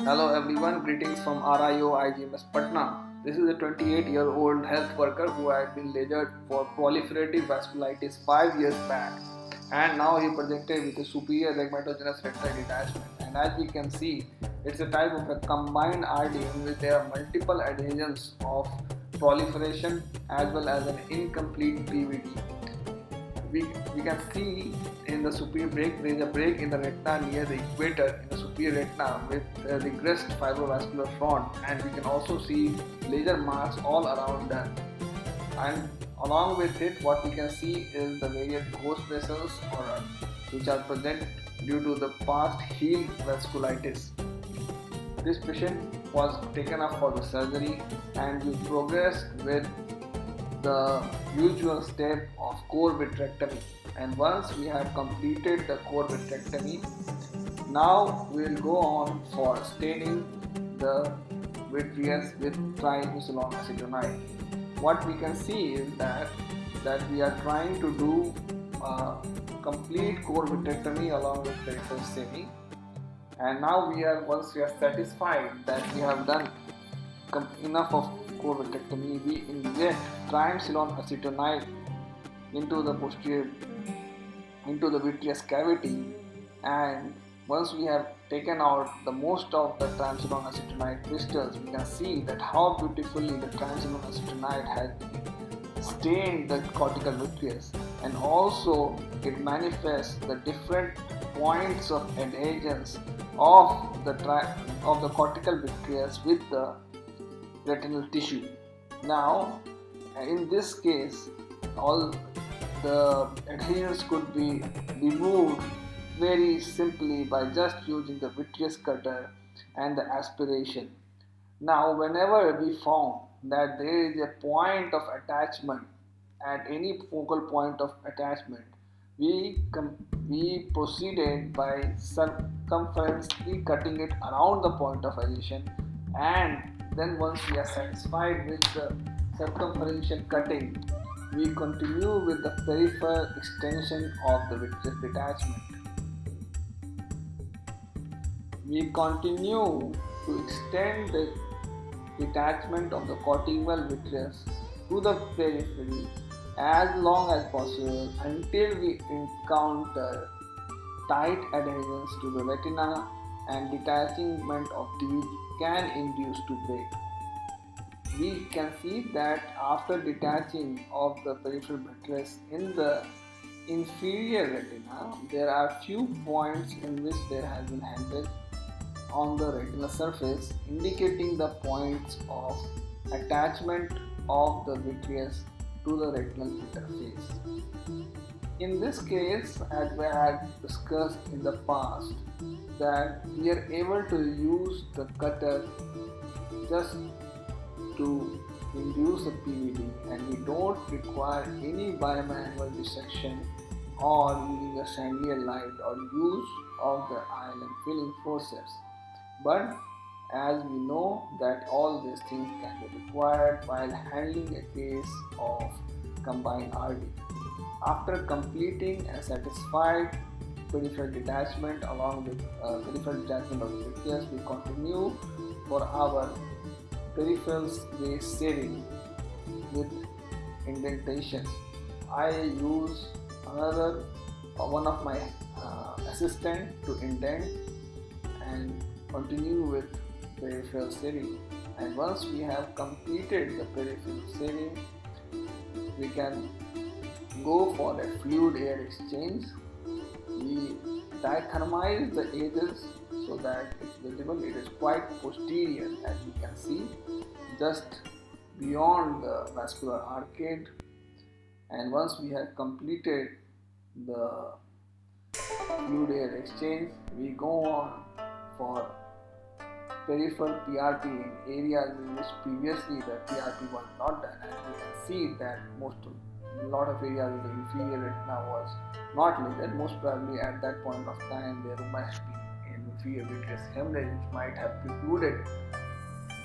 Hello everyone, greetings from RIO IGMS Patna. This is a 28-year-old health worker who had been lasered for proliferative vasculitis 5 years back, and now he presented with a superior ligamentogenous retinal detachment. And as we can see, it's a type of a combined RD in which there are multiple adhesions of proliferation as well as an incomplete PVD. We can see in the superior break, there is a break in the retina near the equator in the superior retina with regressed fibro vascular frond, and we can also see laser marks all around that. And along with it, what we can see is the various ghost vessels which are present due to the past healed vasculitis. This patient was taken up for the surgery, and we progressed with the usual step of core vitrectomy. And once we have completed the core vitrectomy, now we will go on for staining the vitreous with triamcinolone acetonide. What we can see is that we are trying to do a complete core vitrectomy along with peripheral staining. And now once we are satisfied that we have done enough of core vitrectomy, we inject triamcinolone acetonide into the vitreous cavity, and once we have taken out the most of the triamcinolone acetonide crystals, we can see that how beautifully the triamcinolone acetonide has stained the cortical vitreous, and also it manifests the different points of adhesions of the cortical vitreous with the retinal tissue. Now, in this case, all the adhesions could be removed very simply by just using the vitreous cutter and the aspiration. Now, whenever we found that there is a point of attachment at any focal point of attachment, we proceeded by circumferentially cutting it around the point of adhesion, and then once we are satisfied with the circumferential cutting, we continue with the peripheral extension of the vitreous detachment. We continue to extend the detachment of the cortical vitreous to the periphery as long as possible until we encounter tight adhesions to the retina and detachment of these can induce to break. We can see that after detaching of the peripheral vitreous in the inferior retina, there are few points in which there has been hemorrhage on the retinal surface, indicating the points of attachment of the vitreous to the retinal interface. In this case, as we had discussed in the past, that we are able to use the cutter just to induce a PVD, and we don't require any bimanual dissection or using a chandelier light or use of the ILM filling forceps. But as we know that all these things can be required while handling a case of combined RD. After completing a satisfied peripheral detachment along with peripheral detachment of the vitreous, we continue for our peripheral space saving with indentation. I use one of my assistant to indent and continue with peripheral saving. And once we have completed the peripheral saving, we can go for a fluid air exchange. We dithermize the edges so that it's visible. It is quite posterior, as you can see, just beyond the vascular arcade. And once we have completed the fluid air exchange, we go on for peripheral PRP in areas in which previously the PRP was not done, and we can see that a lot of areas in the inferior retina was not lasered. Most probably at that point of time there must be an inferior vitreous hemorrhage which might have precluded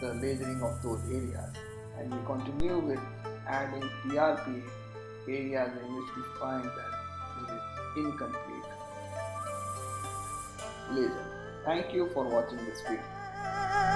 the lasering of those areas, and we continue with adding PRP areas in which we find that there is incomplete laser. Thank you for watching this video.